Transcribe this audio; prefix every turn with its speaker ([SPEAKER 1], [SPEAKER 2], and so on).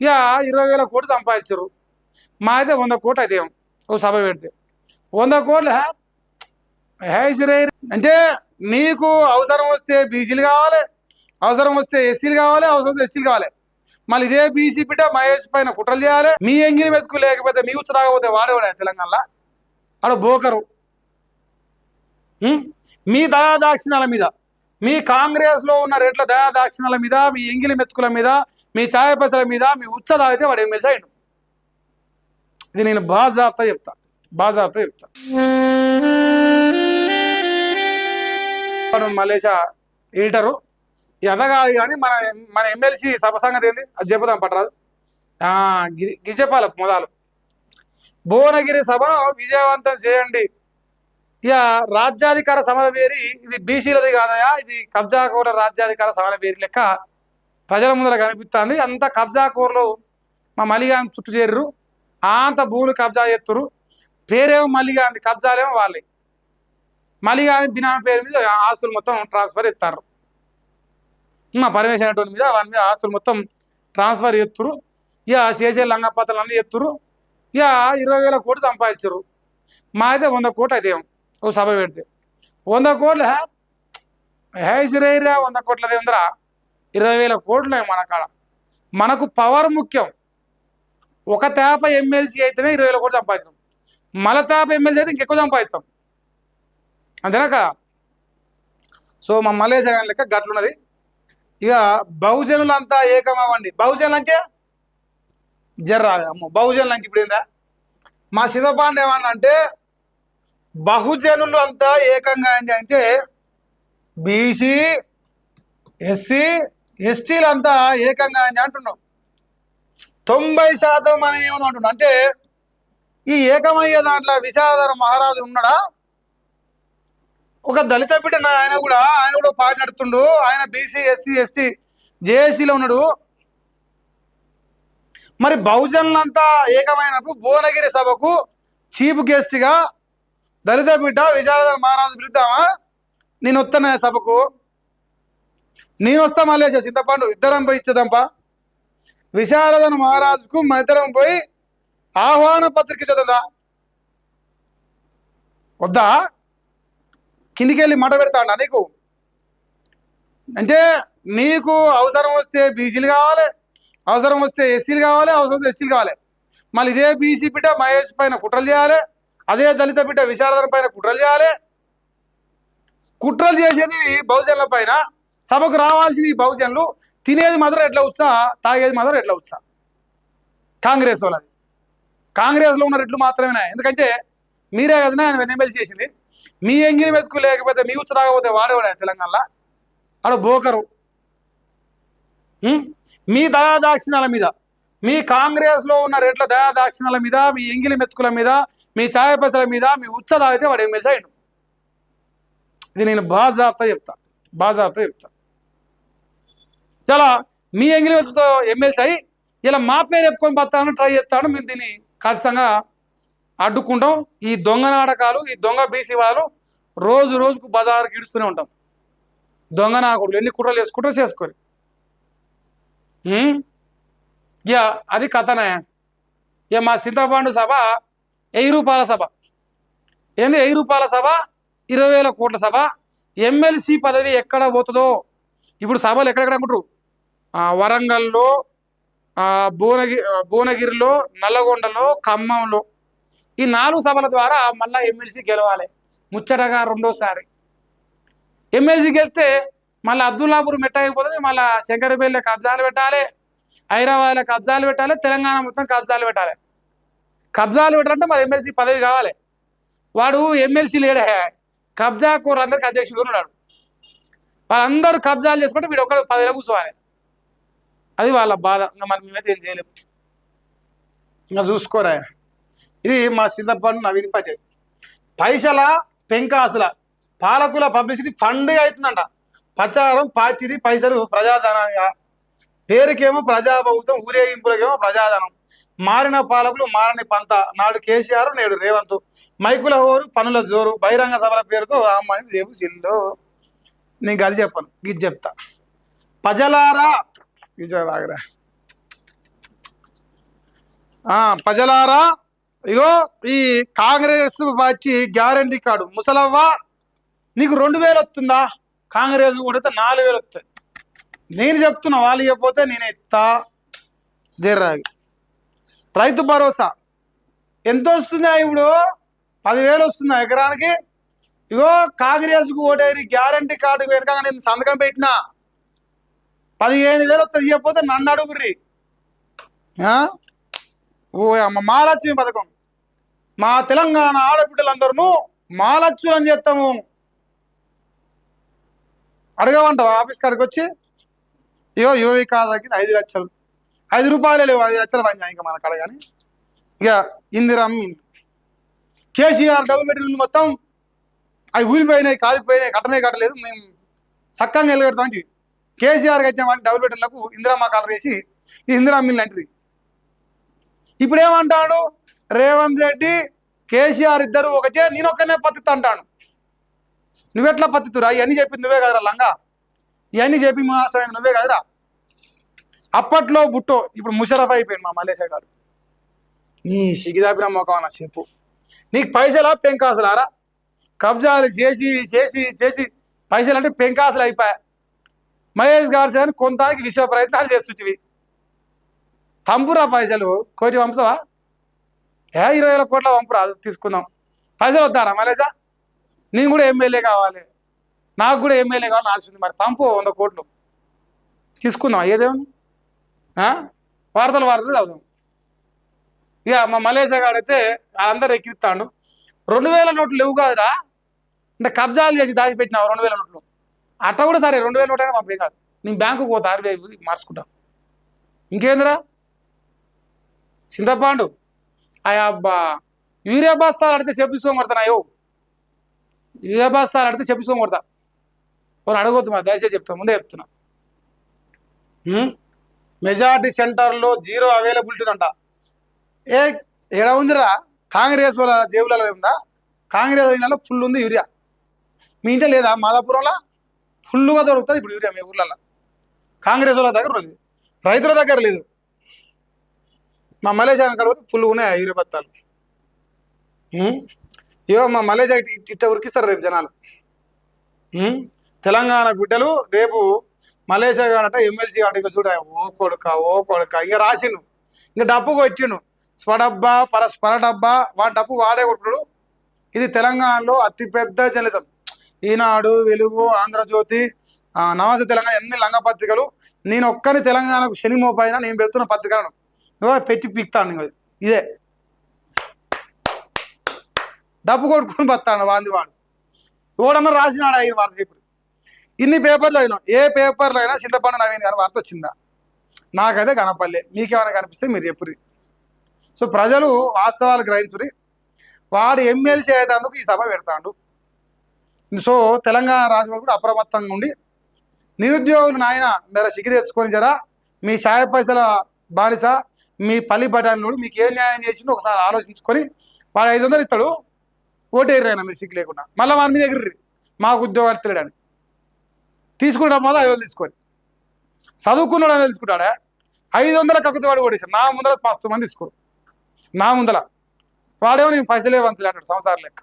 [SPEAKER 1] ఇక 20,000 కోట్లు సంపాదించారు. మా అయితే 100 కోట్లు అయితే ఓ సభ పెడితే 100 కోట్లు అంటే నీకు అవసరం వస్తే బీసీలు కావాలి, అవసరం వస్తే ఎస్సీలు కావాలి, అవసరం వస్తే ఎస్టీలు కావాలి. మళ్ళీ ఇదే బీసీ బిడ్డ మహేష్ పైన కుట్రలు చేయాలి. మీ ఎంగిని వెతుకు లేకపోతే మీ ఉచ్చ తాగకపోతే వాడేవాడే తెలంగాణలో ఆడ బోకరు. మీ దయాదాక్షిణాల మీద, మీ కాంగ్రెస్లో ఉన్న రేట్ల దయాదాక్షిణాల మీద, మీ ఎంగిలి మెతుకుల మీద, మీ ఛాయ పైసల మీద మీ ఉచ్చ తాగితే వాడు ఎమ్మెల్సీ అయ్యిండు. ఇది నేను బాజాబ్తా చెప్తా. మలేషియా ఎడిటరు ఇది కాదు కానీ మన ఎమ్మెల్సీ సభ సంగతి ఏంది అది చెప్పుదాం పట్టరాదు. గిజపాల మొదలు భువనగిరి సభను విజయవంతం చేయండి. ఇక రాజ్యాధికార సమరవేరి ఇది బీసీలది కాదయా, ఇది కబ్జాకోర రాజ్యాధికార సమరవేరి లెక్క ప్రజల ముందర కనిపిస్తుంది. అంత కబ్జాకోరలు మా మలిగాని చుట్టూ చేరు, అంత భూములు కబ్జా చేస్తురు. పేరేమో మల్లిగాంధీ, కబ్జాలేమో వాళ్ళే. మల్లిగాంధీ బినామీ పేరు మీద ఆస్తులు మొత్తం ట్రాన్స్ఫర్ ఎత్తారు. మా పరమేశ్వర అటువంటి మీద వాని మీద ఆస్తులు మొత్తం ట్రాన్స్ఫర్ ఎత్తురు. ఇక చేసే లంగపాతలు అన్నీ ఎత్తురు. ఇక 20,000 కోట్లు సంపాదించారు. మా అయితే 100 కోట్లు అయితే ఓ సభ పెడితే 100 కోట్లు హేసిరేరా 100 కోట్లదే ఉందరా. 20,000 కోట్లు మన కాడ. మనకు పవర్ ముఖ్యం. ఒక తేప ఎమ్మెల్సీ అయితేనే 20,000 కోట్లు సంపాదించాం. మల తేప ఎమ్మెల్సీ అయితే ఇంకెక్కువ సంపాదిస్తాం, అంతేనా కదా. సో మా మలేషియా లెక్క గట్లున్నది. ఇక బహుజనులంతా ఏకమవ్వండి. బహుజనులు అంటే జర్రాగమ్మ బహుజనులు అంటే ఇప్పుడు ఏందా మా సిద్ధపాండ ఏమన్నా అంటే బహుజనులు అంతా ఏకంగా ఏంటి అంటే బీసీ ఎస్సీ ఎస్టీలు అంతా ఏకంగా అని అంటున్నాం. 90% అని ఏమని అంటున్నాం అంటే ఈ ఏకమయ్యే దాంట్లో విశాలధర మహారాజు ఉన్నాడా, ఒక దళిత బిడ్డ ఆయన కూడా పార్టీ నడుతుండు. ఆయన బీసీ ఎస్సీ ఎస్టీ జేఏసీలో ఉన్నాడు. మరి బహుజనులంతా ఏకమైనప్పుడు భువనగిరి సభకు చీఫ్ గెస్ట్గా దళిత బిడ్డ విశాలధర మహారాజు పిలుద్దామా? నేను వస్తాను సభకు, నేను వస్తా మలేషియా చింతపండు ఇద్దరం పోయి ఇచ్చేద్దాంపా. విశాలధర మహారాజుకు మన ఇద్దరం పోయి ఆహ్వాన పత్రిక చదువుదా వద్దా? కిందికి వెళ్ళి మాట పెడతాడా నీకు? అంటే నీకు అవసరం వస్తే బీసీలు కావాలి, అవసరం వస్తే ఎస్సీలు కావాలి, అవసరం వస్తే ఎస్టీలు కావాలి. మళ్ళీ ఇదే బీసీ బిడ్డ మహేష్ పైన కుట్రలు చేయాలి, అదే దళిత బిడ్డ విశాలధర పైన కుట్రలు చేయాలి. కుట్రలు చేసేది బహుజనుల పైన. సభకు రావాల్సింది ఈ బహుజనులు, తినేది మాత్రం ఎట్లా ఉత్సా, తాగేది మాత్రం ఎట్లా ఉత్సా. కాంగ్రెస్ వాళ్ళది. కాంగ్రెస్లో ఉన్న రెట్లు మాత్రమేనా? ఎందుకంటే మీరే కదా ఆయన ఎమ్మెల్సీ చేసింది. మీ ఎంగిని వెతుకు లేకపోతే మీ ఉచ్చ తాగకపోతే వాడేవాడే తెలంగాణలో ఆడ బోకరు. మీ దయాదాక్షిణాల మీద, మీ కాంగ్రెస్లో ఉన్న రేట్ల దయాదాక్షిణాల మీద, మీ ఎంగిలి మెతుకుల మీద, మీ ఛాయ పైసల మీద మీ ఉచ్చ తాగితే వాడు ఎమ్మెల్సీ అయ్యిండు. ఇది నేను బాజాబ్తా చెప్తా. చాలా మీ ఎంగిలి మెతుకుతో ఎమ్మెల్సీ అయ్యి ఇలా మా పేరు చెప్పుకొని బతాను ట్రై చేస్తాను. మేము దీన్ని ఖచ్చితంగా అడ్డుకుంటాం. ఈ దొంగ నాటకాలు, ఈ దొంగ బీసీ వాళ్ళు రోజు రోజుకు బజారుకి ఇడుస్తూనే ఉంటాం. దొంగ నాకుడు ఎన్ని కుట్రలు చేసుకుంటారో చేసుకొని. ఇక అది కథనే. ఇక మా చింతపండు సభ 1000 రూపాయల సభ ఏంది? 1000 రూపాయల సభ, 20,000 కోట్ల సభ. ఎమ్మెల్సీ పదవి ఎక్కడ పోతుందో ఇప్పుడు సభలు ఎక్కడెక్కడ అనుకుంటారు? వరంగల్లో, భువనగిరిలో, నల్లగొండలో, ఖమ్మంలో. ఈ 4 సభల ద్వారా మళ్ళీ ఎమ్మెల్సీ గెలవాలి ముచ్చటగా రెండోసారి. ఎమ్మెల్సీ గెలిస్తే మళ్ళీ అబ్దుల్లాపూర్ మెట్టయిపోతుంది, మళ్ళీ శంకరపల్లి కబ్జాలు పెట్టాలి, హైదరాబాద్లో కబ్జాలు పెట్టాలి, తెలంగాణ మొత్తం కబ్జాలు పెట్టాలి. కబ్జాలు పెట్టాలంటే మరి ఎమ్మెల్సీ పదవి కావాలి. వాడు ఎమ్మెల్సీ లేడే, కబ్జా కూరందరికి అధ్యక్షుడు ఉన్నాడు. వాళ్ళందరూ కబ్జాలు చేసుకుంటే వీడు ఒక్కడు పదవిలో కూర్చోవాలి. అది వాళ్ళ బాధ. ఇంకా మరి మేమైతే ఏం చేయలేము. ఇంకా చూసుకోరా. ఇది మా చింతపండు నవీన్ పంచాయతీ. పైసల పెంకాసుల పాలకుల పబ్లిసిటీ ఫండ్ అవుతుందంట. ప్రచారం పార్టీది, పైసలు ప్రజాధనంగా. పేరుకేమో ప్రజాప్రభుత్వం, ఊరేగింపులకేమో ప్రజాధనం. మారిన పాలకులు మారని పంత. నాడు కేసీఆర్, నేడు రేవంత్. మైకుల హోరు, పనుల జోరు, బహిరంగ సభల పేరుతో అమ్మాయిని సేపు చిల్లు. నేను అది చెప్పను, ఇది చెప్తా. ప్రజలారా, విజయరాగరా ప్రజలారా, ఇగో ఈ కాంగ్రెస్ పార్టీ గ్యారంటీ కార్డు ముసలవ్వ నీకు 2000 వస్తుందా? కాంగ్రెస్ కొడితే 4000 వస్తాయి. నేను చెప్తున్నా, వాళ్ళు ఇవ్వకపోతే నేను ఎత్తా. జర్రాగి రైతు భరోసా ఎంత వస్తుందా? ఇప్పుడు 10,000 వస్తుందా ఎకరానికి? ఇగో కాంగ్రెస్కు ఓటేరి గ్యారంటీ కార్డు వెనక నేను సంతకం పెట్టినా 15,000 వస్తుంది. ఇవ్వకపోతే నన్ను అడుగుర్రి. ఓ అమ్మ మహాలక్ష్మి పథకం, మా తెలంగాణ ఆడబిడ్డలందరూ మహాలక్ష్మి అని చెప్తాము. అడగమంటావు ఆఫీస్ కాడికి వచ్చి? ఇగో యువ కాదకి 5 లక్షలు, 5 రూపాయలే లేవు, 5 లక్షలు పని ఇంకా మన కాడ. కానీ ఇక ఇందిరమ్మ కేసీఆర్ డబుల్ బెడ్రూమ్ మొత్తం అవి ఊరిపోయినాయి, కాలిపోయినాయి, కట్టలేదు. మేము చక్కగా వెళ్ళగడతాం. కేసీఆర్ కట్టిన డబుల్ బెడ్రూమ్లకు ఇందిరమ్మ కలర్ వేసి ఇందిరమ్మ లాంటిది. ఇప్పుడు ఏమంటాడు రేవంత్ రెడ్డి, కేసీఆర్ ఇద్దరు ఒకటే, నేను ఒక్కనే పత్తిత అంటాను. నువ్వెట్లా పత్తితురా? ఇవన్నీ చెప్పింది నువ్వే కదరా లంగా, ఇవన్నీ చెప్పి మాస్టరైంది నువ్వే కదరా. అప్పట్లో బుట్టో, ఇప్పుడు ముషరఫ్ అయిపోయింది మా మలేషియా గారు. నీ సిగిదాపిన మొఖం అన్న చెప్పు, నీకు పైసలా పెంకాసులారా? కబ్జాలు చేసి చేసి చేసి పైసలు అంటే పెంకాసులు అయిపోయా. మహేష్ గారు సార్ కొంతానికి విశ్వ ప్రయత్నాలు చేస్తుంటివి. పంపురా పైసలు, కోటి పంపుతావా? 20,000 కోట్ల పంపురా, తీసుకుందాం. పైసలు వద్దారా మలేషా? నేను కూడా ఎమ్మెల్యే కావాలి, నాకు కూడా ఎమ్మెల్యే కావాలని ఆశింది. మరి పంపు 100 కోట్లు తీసుకుందాం. ఏదేమో వార్తలు చదువుదాం. ఇక మా మలేషియా గాడైతే వాళ్ళందరూ ఎక్కిస్తాడు. 2,000 నోట్లు లేవు కాదురా, అంటే కబ్జాలు చేసి దాచిపెట్టినావు 2,000 నోట్లు. అట్లా కూడా సరే 2,000 నోట్ అయినా పంపే కాదు, నేను బ్యాంకుకు పోతా, RBI మార్చుకుంటాం. ఇంకేందిరా చింతపాండు? అబ్బా యూరియా బస్తాలు అడితే చెప్పిసుకోని కొడతానాయో, యూరియా బస్తాలు అడితే చెప్పిసుకోని కొడతా. కొన్ని అడగొద్దు, మా దయచేసి చెప్తాను, ముందే చెప్తున్నా. మెజార్టీ సెంటర్లో 0 అవైలబిలిటీ అంట. ఎక్కడ ఉందిరా? కాంగ్రెస్ వాళ్ళ జేబులలో ఉందా? కాంగ్రెస్ వాళ్ళ ఫుల్ ఉంది యూరియా. మీ ఇంట్లో లేదా? మాదాపురంలో ఫుల్గా దొరుకుతుంది ఇప్పుడు యూరియా మీ ఊర్లలో. కాంగ్రెస్ వాళ్ళ దగ్గర ఉంది, రైతుల దగ్గర లేదు. మా మలేషియా కడిపోతే ఫుల్ ఉన్నాయి యూరియా బత్తాలు. ఇవో మా మలేషియా ఇట్ట ఉరికిస్తారు రేపు జనాలు. తెలంగాణ బిడ్డలు రేపు మలేషియా కాడట ఎమ్మెల్సీ కాడ చూడ, ఓ కొడుక ఇంకా రాసిండు, ఇంకా డబ్బు కొట్టిండు. స్వడబ్బా పరస్పర డబ్బా, వాడి డబ్బు వాడే కొట్టుడు. ఇది తెలంగాణలో అతిపెద్ద జర్నలిజం. ఈనాడు, వెలుగు, ఆంధ్రజ్యోతి, నమస్తే తెలంగాణ, ఎన్ని లంగ పత్రికలు. నేను ఒక్కని తెలంగాణకు శని మోపైనా నేను పెడుతున్న పత్రికలను పెట్టి పిక్తాను. ఇదే డబ్బు కొట్టుకుని బతాడు వాంది వాడు. ఎవడన్నా రాసినాడు 5 వార్త ఇప్పుడు. ఇన్ని పేపర్లు అయినా, ఏ పేపర్లో అయినా చింతపండు నవీన్ గారి వార్త వచ్చిందా? నాకైతే కనపల్లే. మీకేమైనా కనిపిస్తే మీరు చెప్పురి. సో ప్రజలు వాస్తవాలు గ్రహించురి. వాడు ఎమ్మెల్సీ అయ్యేందుకు ఈ సభ పెడతాడు. సో తెలంగాణ రాష్ట్రంలో కూడా అప్రమత్తంగా ఉండి నిరుద్యోగులు నాయన మీరు సిగ్గు తెచ్చుకొని జరా, మీ ఛాయ పైసల బానిస మీ పల్లి బఠానీలు మీకు ఏ న్యాయం చేసిండో ఒకసారి ఆలోచించుకొని, వాడు 500 ఇస్తాడు, ఓటేర్రైనా మీరు సిగ్గు లేకుండా. మళ్ళీ వారి మీద ఎగిర్రి మాకు ఉద్యోగాలు తెలియడానికి. తీసుకుంటాం మాత్రం 500 తీసుకొని, చదువుకున్నాడు అని తీసుకుంటాడా? 500 కక్కుతూ వాడు ఓడేసాడు. నా ముందర మస్తు మంది తీసుకోడు. నా ముందర వాడేమో నేను పైసలే వంచలే అంటాడు సంసారం లెక్క.